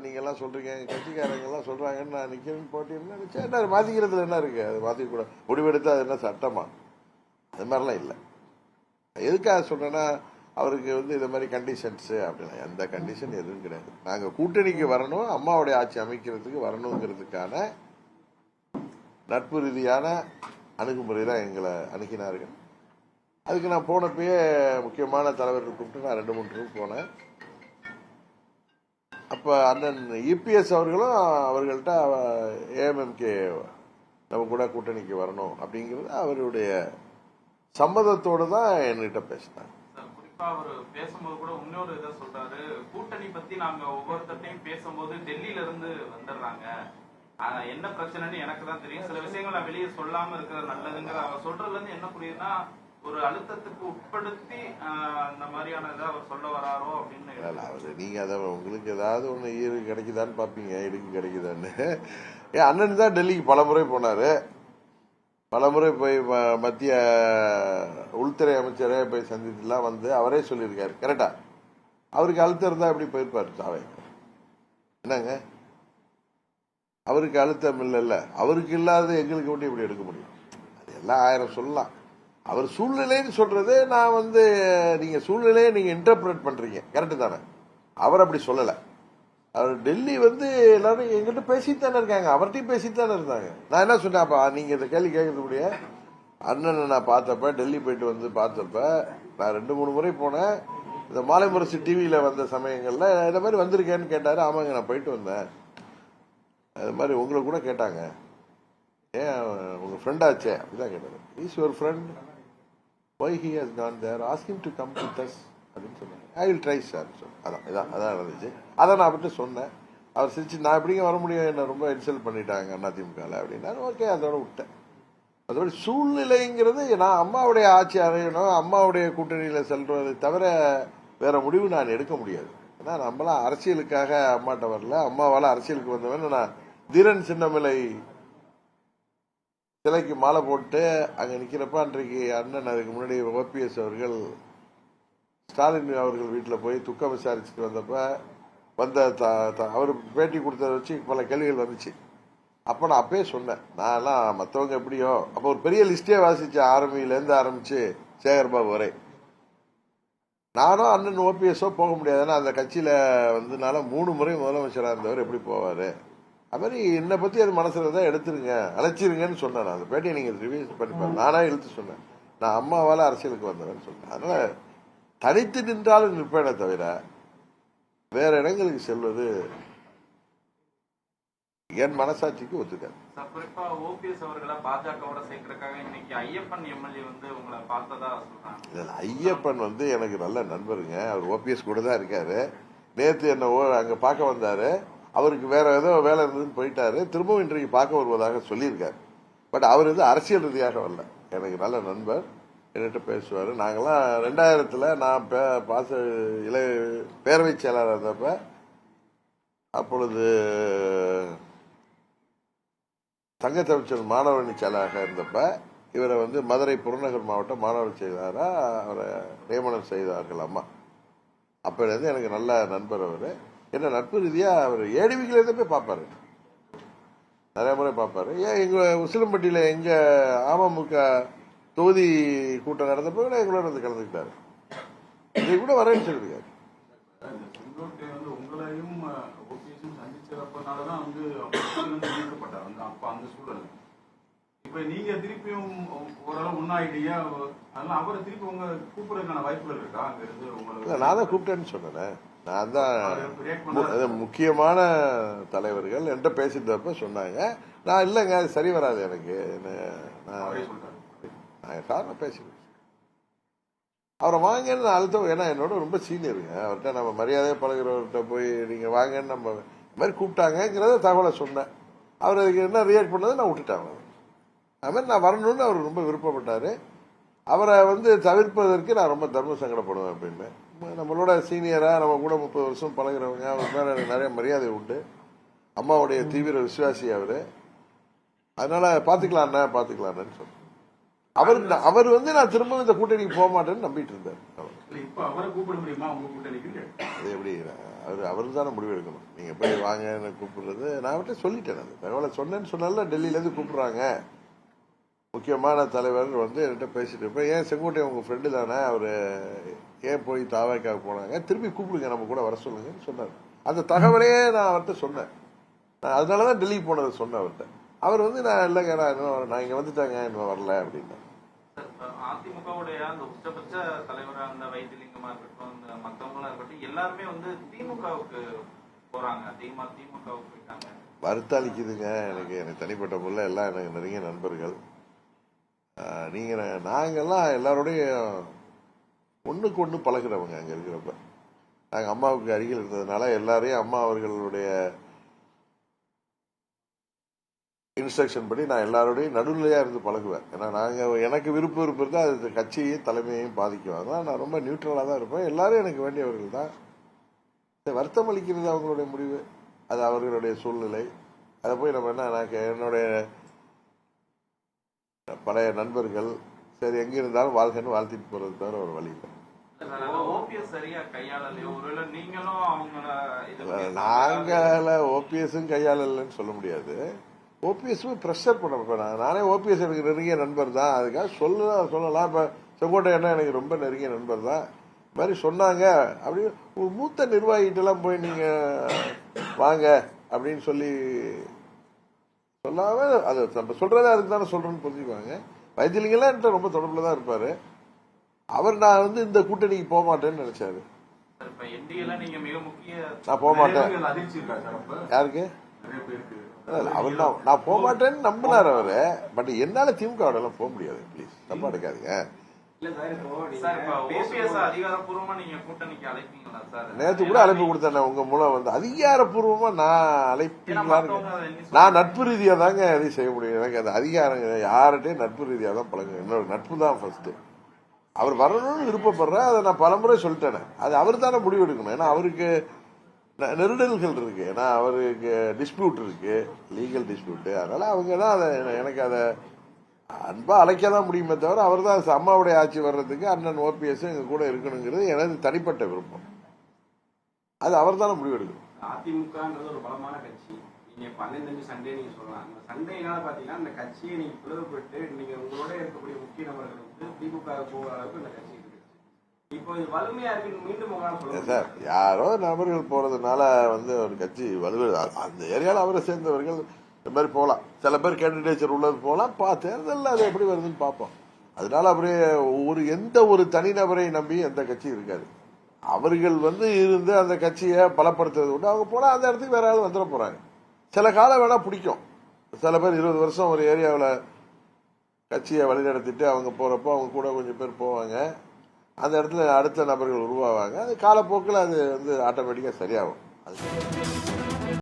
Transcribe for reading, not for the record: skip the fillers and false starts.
நீங்க எல்லாம் சொல்றீங்க, கட்சிக்காரங்க எல்லாம் சொல்றாங்கன்னு நான் நிக்கிறேன்னு போட்டீங்கன்னா நிச்சயம் மாத்திக்கிறதுல என்ன இருக்கு? அது மாத்திக்க கூட முடிவெடுத்தா அது என்ன சட்டமா? அது மாதிரிலாம் இல்லை. எதுக்காக சொல்றேன்னா, அவருக்கு இந்த மாதிரி கண்டிஷன்ஸ் அப்படின்னா எந்த கண்டிஷன் எதுவும் கிடையாது. நாங்க கூட்டணிக்கு வரணும், அம்மாவுடைய ஆட்சி அமைக்கிறதுக்கு வரணுங்கிறதுக்கான நட்பு ரீதியான அணுகுமுறை தான் எங்களை அணுகினார்கள். அதுக்கு நான் போனப்பயே முக்கியமான தலைவர்கள் கூப்பிட்டு நான் 2-3 ட்ரிப் போனேன். அப்ப அண்ணன் இபிஎஸ் அவர்களும் அவர்கள்ட்ட ஏஎம்எம்கே நம்ம கூட கூட்டணிக்கு வரணும் அப்படிங்கிறது அவருடைய சம்மதத்தோடு தான் என்கிட்ட பேசினாங்க. குறிப்பா அவர் பேசும்போது கூட இன்னொரு இதை சொல்றாரு, கூட்டணி பத்தி நாங்க ஒவ்வொருத்தையும் பேசும்போது டெல்லியில இருந்து வந்துடுறாங்க, என்ன பிரச்சனைன்னு எனக்கு தான் தெரியும், சில விஷயங்கள் நான் வெளியே சொல்லாம இருக்கிறது நல்லதுங்கிற அவர் சொல்றதுல இருந்து என்ன புரியுதுன்னா ஒரு அழுத்தத்துக்கு உட்படுத்தி அந்த மாதிரியான இதை அவர் சொல்ல வராரோ அப்படின்னு. நீங்க அதை உங்களுக்கு ஏதாவது ஒண்ணு ஈடு கிடைக்குதான்னு பாப்பீங்க, இடுக்கு கிடைக்குதான்னு. ஏன் அண்ணன் தான் டெல்லிக்கு பலமுறை போனாரு, பலமுறை போய் மத்திய உள்துறை அமைச்சரே போய் சந்தித்துலாம் அவரே சொல்லியிருக்காரு. கரெக்டா? அவருக்கு அழுத்தம் இருந்தா எப்படி போயிருப்பாரு சாவை? என்னங்க அவருக்கு அழுத்தம் இல்லைல்ல, அவருக்கு இல்லாத எங்களுக்கு மட்டும் எப்படி எடுக்க முடியும்? அது எல்லாம் 1000 சொல்லலாம். அவர் சூழ்நிலைன்னு சொல்றது நான் நீங்க சூழ்நிலையை நீங்க இன்டர்பிரேட் பண்றீங்க, கரெக்டு தானே? அவர் அப்படி சொல்லல. அவர் டெல்லி எல்லாரும் எங்கிட்ட பேசிட்டு தானே இருக்காங்க, அவர்கிட்டையும் பேசிட்டு தானே இருந்தாங்க. நான் என்ன சொன்னேன், அப்ப நீங்க இந்த கேள்வி கேட்கறதுடைய அண்ணனை நான் பார்த்தப்ப, டெல்லி போயிட்டு பார்த்தப்ப நான் 2-3 முறை போனேன். இந்த மாலை முரசு டிவியில வந்த சமயங்கள்ல இந்த மாதிரி வந்திருக்கேன்னு கேட்டாரு. ஆமாங்க நான் போயிட்டு வந்தேன். அது மாதிரி உங்களை கூட கேட்டாங்க, ஏன் உங்க ஃப்ரெண்ட் ஆச்சே அப்படிதான் கேட்டாரு. Is your friend, why he has gone there, ask him to come with us அப்படின்னு சொன்னாங்க. I will try sir. அதான் நடந்துச்சு. அதான் நான் அவர்கிட்ட சொன்னேன். அவர் சிரிச்சு, நான் எப்படிங்க வர முடியும், என்ன ரொம்ப இன்சல்ட் பண்ணிட்டாங்க அதிமுகவில் அப்படின்னா. ஓகே, அதோட விட்டேன். அதோட சூழ்நிலைங்கிறது நான் அம்மாவுடைய ஆட்சி அறையணும், அம்மாவுடைய கூட்டணியில செல்றதை தவிர வேற முடிவு நான் எடுக்க முடியாது. ஏன்னா நம்மளாம் அரசியலுக்காக அம்மாட்ட வரல, அம்மாவால அரசியலுக்கு வந்தவன். நான் தீரன் சின்னமலை சிலைக்கு மாலை போட்டு அங்க நிக்கிறப்ப அன்றைக்கு அண்ணன், அதுக்கு முன்னாடி ஓபிஎஸ் அவர்கள் ஸ்டாலின் அவர்கள் வீட்டில் போய் துக்கம் விசாரிச்சுட்டு வந்தப்ப அவர் பேட்டி கொடுத்ததை வச்சு பல கேள்விகள் வந்துச்சு. அப்ப நான் அப்பயே சொன்னேன், நான் எல்லாம் மற்றவங்க எப்படியோ, அப்ப ஒரு பெரிய லிஸ்டே வாசிச்சேன், ஆர்மியிலேருந்து ஆரம்பிச்சு சேகர்பாபு வரை. நானும் அண்ணன் ஓபிஎஸ்ஓ போக முடியாது, ஏன்னா அந்த கட்சியில 3 முறை முதலமைச்சராக இருந்தவர் எப்படி போவாரு? அது மாதிரி என்னை பத்தி அது மனசுல தான் எடுத்துருங்க, அழைச்சிருங்கன்னு சொன்னேன். அந்த பேட்டியை நீங்க ரிவைஸ் பண்ணிப்பாரு. நானா இழுத்து சொன்னேன், நான் அம்மாவால அரசியலுக்கு வந்தவன்னு சொன்னேன். அதனால தனித்து நின்றாலும் நிற்பேனே தவிர வேற இடங்களுக்கு செல்வது என் மனசாட்சிக்கு ஒத்துக்காது. குறிப்பா ஓபிஎஸ் அவர்களை பாஜகவோட சேர்க்கறதுக்காக இன்னைக்கு ஐயப்பன் எம்எல்ஏ உங்களை பார்த்ததா சொல்றாங்க. ஐயப்பன் எனக்கு நல்ல நண்பருங்க, அவர் ஓபிஎஸ் கூட தான் இருக்காரு. நேத்து என்ன அங்க பார்க்க வந்தாரு, அவருக்கு வேற ஏதோ வேலை இருந்ததுன்னு போயிட்டாரு, திரும்பவும் இன்றைக்கு பார்க்க வருவதாக சொல்லியிருக்காரு. பட் அவர் அரசியல் ரீதியாக வரல, எனக்கு நல்ல நண்பர், என்கிட்ட பேசுவாரு. நாங்கெல்லாம் 2000 நான் பேரவை செயலாளர் இருந்தப்ப, அப்பொழுது தங்கத்தமிச்சர் மாணவரணி செயலாளராக இருந்தப்ப இவரை மதுரை புறநகர் மாவட்ட மாணவர் செயலாளரா அவரை நியமனம் செய்தார்கள் அம்மா. அப்ப எனக்கு நல்ல நண்பர் அவரு. என்ன நட்பு ரீதியா அவர் ஏடிவிக்கில போய் பார்ப்பாரு, நிறைய முறை பார்ப்பாரு. ஏன் எங்க உசிலம்பட்டியில எங்க அமமுக தொகுதி கூட்டம் நடந்தப்ப எங்களோட கலந்துக்கிட்டாரு. இதை கூட வரேன்னு சொல்லியிருக்காரு. உங்களையும் சந்திச்சப்பனாலதான் அப்ப அந்த சூழல். இப்ப நீங்க திருப்பியும் ஓரளவு முன்னாடியா, அதனால அவரை திருப்பி உங்க கூப்பிடுறதுக்கான வாய்ப்புகள் இருக்கா? அங்க இருந்து உங்களுக்கு நான் தான் கூப்பிட்டேன்னு சொன்னேன். நான் தான் முக்கியமான தலைவர்கள் என்கிட்ட பேசிட்டப்ப சொன்னாங்க. நான் இல்லைங்க அது சரி வராது எனக்கு, நான் காரணம் பேசுவேன். அவரை வாங்கன்னு நான் அழுத்தம், ஏன்னா என்னோட ரொம்ப சீனியருங்க. அவர்கிட்ட நம்ம மரியாதையை பழகிறவர்கிட்ட போய் நீங்க வாங்கன்னு நம்ம இந்த மாதிரி கூப்பிட்டாங்கிறத தகவலை சொன்னேன். அவர் அதுக்கு என்ன ரியாக்ட் பண்ணதை நான் விட்டுட்டேன். அது மாதிரி நான் வரணும்னு அவர் ரொம்ப விருப்பப்பட்டாரு. அவரை தவிர்ப்பதற்கு நான் ரொம்ப தர்ம சங்கடப்படுவேன். அப்படின்னு நம்மளோட சீனியரா நம்ம கூட 30 வருஷம் பழகிறவங்க, அவர் மேல எனக்கு நிறைய மரியாதை உண்டு. அம்மாவுடைய தீவிர விசுவாசி அவரு. அதனால பாத்துக்கலான்னு சொன்னேன். அவர் நான் திரும்ப இந்த கூட்டணிக்கு போக மாட்டேன்னு நம்பிட்டு இருந்தார். இல்ல இப்ப அவரை கூப்பிட முடியுமா உங்க கூட்டணிக்கு? அது எப்படி அவர் தானே முடிவு எடுக்கணும். நீங்கள் போய் வாங்கன்னு கூப்பிடுறது நான் அவர்கிட்ட சொல்லிட்டேன். அந்த தகவலை சொன்னேன்னு சொன்னால டெல்லியிலேருந்து கூப்பிட்றாங்க. முக்கியமான தலைவர் வந்து என்கிட்ட பேசிட்டு இருப்பேன். ஏன் செங்கோட்டை உங்கள் ஃப்ரெண்டு தானே, அவர் ஏன் போய் தாவாய்க்காக போனாங்க, திருப்பி கூப்பிடுங்க நம்ம கூட வர சொல்லுங்கன்னு சொன்னார். அந்த தகவலையே நான் அவர்கிட்ட சொன்னேன். நான் அதனால தான் டெல்லிக்கு போனதை சொன்னேன் அவர்கிட்ட. அவர் வந்து நான் இல்லைங்க நான் இங்கே வந்துட்டாங்க இன்னும் வரல அப்படின்னா. அதிமுகவுடைய அந்த உச்சபட்ச தலைவராக அந்த வைத்திலிங்கமா இருக்கட்டும், இந்த மற்றவங்களா இருக்கட்டும், எல்லாருமே வந்து திமுகவுக்கு போறாங்க. திமுகவுக்கு போயிட்டாங்க. வருத்தாளிக்குதுங்க. எனக்கு தனிப்பட்ட முறையில் எல்லாம் எனக்கு நிறைய நண்பர்கள். நாங்கெல்லாம் எல்லாரோடையும் ஒன்றுக்கு ஒன்று பழகிறவங்க. அங்கே இருக்கிறப்ப நாங்கள் அம்மாவுக்கு அருகில் இருந்ததுனால எல்லாரையும் அம்மா அவர்களுடைய இன்ஸ்ட்ரக்ஷன் படி நான் எல்லாரோடையும் நடுநிலையா இருந்து பழகுவேன். ஏன்னா எனக்கு விருப்பம் இருந்தால் அது கட்சியையும் தலைமையையும் பாதிக்கும். அதனால் நான் ரொம்ப நியூட்ரலாக தான் இருப்பேன். எல்லாரும் எனக்கு வேண்டியவர்கள் தான். வருத்தம் அளிக்கிறது அவங்களுடைய முடிவு, அது அவர்களுடைய சூழ்நிலை. அதை போய் நம்ம என்னுடைய பழைய நண்பர்கள் சரி எங்க இருந்தாலும் வாழ்க்கைன்னு வாழ்த்திட்டு போறது தவிர ஒரு வழி இல்லை. நாங்கள ஓபிஎஸும் கையாளலன்னு சொல்ல முடியாது. ஓபிஎஸும் ப்ரெஷர் பண்ண நானே ஓபிஎஸ் எனக்கு நெருங்கிய நண்பர் தான். அதுக்காக சொல்லலாம். இப்போ செங்கோட்டை என்ன எனக்கு ரொம்ப நெருங்கிய நண்பர் தான். இது மாதிரி சொன்னாங்க அப்படி ஒரு மூத்த நிர்வாகிட்டெல்லாம் போய் நீங்க வாங்க அப்படின்னு சொல்லி சொல்லாம அது நம்ம சொல்றதா அதுக்கு தானே சொல்றேன்னு புரிஞ்சுக்குவாங்க. வைத்திலிங்கெல்லாம் என்கிட்ட ரொம்ப தொடர்புல தான் இருப்பாரு. அவர் நான் வந்து இந்த கூட்டணிக்கு போக மாட்டேன்னு நினைச்சாரு. நான் போக மாட்டேன். யாருக்கு அவர் நான் போக மாட்டேன்னு நம்பினார் அவரு. பட் என்னால திமுக எல்லாம் போக முடியாது. பிளீஸ் தப்பா எடுக்காதீங்க. நேற்று கூட அழைப்பு கொடுத்தேன் உங்க மூலம் வந்து அதிகாரப்பூர்வமா நான் அழைப்பீங்களா? நான் நட்பு ரீதியா தாங்க எதையும் செய்ய முடியும். எனக்கு அந்த அதிகாரம் யார்கிட்டையும் நட்பு ரீதியா தான் பழகுங்க. என்னோட நட்பு தான் ஃபர்ஸ்ட். அவர் வரணும்னு விருப்பப்படுறேன். அதை நான் பலமுறை சொல்லிட்டேன். அது அவர் தானே முடிவு எடுக்கணும். ஏன்னா அவருக்கு நெருடல்கள் இருக்கு. ஏன்னா அவருக்கு டிஸ்பியூட் இருக்கு, லீகல் டிஸ்பியூட். அதனால அவங்க தான் அதை எனக்கு அதை அன்பா அழைக்கதான் முடியுமே தவிர அவர் தான் அம்மாவுடைய ஆட்சி வர்றதுக்கு அண்ணன் ஓபிஎஸ் எங்க கூட இருக்கணுங்கிறது எனது தனிப்பட்ட விருப்பம். அது அவர் தானே முடிவு எடுக்கணும். அதிமுகன்றது ஒரு பலமான கட்சி. நீங்க 12 சண்டே நீங்க சொல்லலாம். அந்த சண்டையினால பாத்தீங்கன்னா அந்த கட்சியை நீங்க பிளவுபட்டு நீங்க உங்களோட இருக்கக்கூடிய முக்கிய நபர்கள் வந்து திமுக போகிற அளவுக்கு இந்த கட்சி இருக்கு. இப்போ இது வலிமையா இருக்கு மீண்டும் சொல்லுங்க சார். யாரோ நபர்கள் போறதுனால வந்து ஒரு கட்சி வலுவு அந்த ஏரியால அவரை சேர்ந்தவர்கள் இந்த மாதிரி போகலாம். சில பேர் கேண்டிடேச்சர் உள்ளது போகலாம். தேர்தலில் அது எப்படி வருதுன்னு பார்ப்போம். அதனால அப்படியே எந்த ஒரு தனிநபரை நம்பி எந்த கட்சியும் இருக்காது. அவர்கள் வந்து இருந்து அந்த கட்சியை பலப்படுத்துறது விட்டு அவங்க போனா அந்த இடத்துக்கு வேற ஆள் வந்துட போறாங்க. சில காலம் வேணா பிடிக்கும். சில பேர் 20 வருஷம் ஒரு ஏரியாவில் கட்சியை வழிநடத்திட்டு அவங்க போறப்போ அவங்க கூட கொஞ்சம் பேர் போவாங்க. அந்த இடத்துல அடுத்த நபர்கள் உருவாவாங்க. அது காலப்போக்கில் அது வந்து ஆட்டோமேட்டிக்கா சரியாகும். அது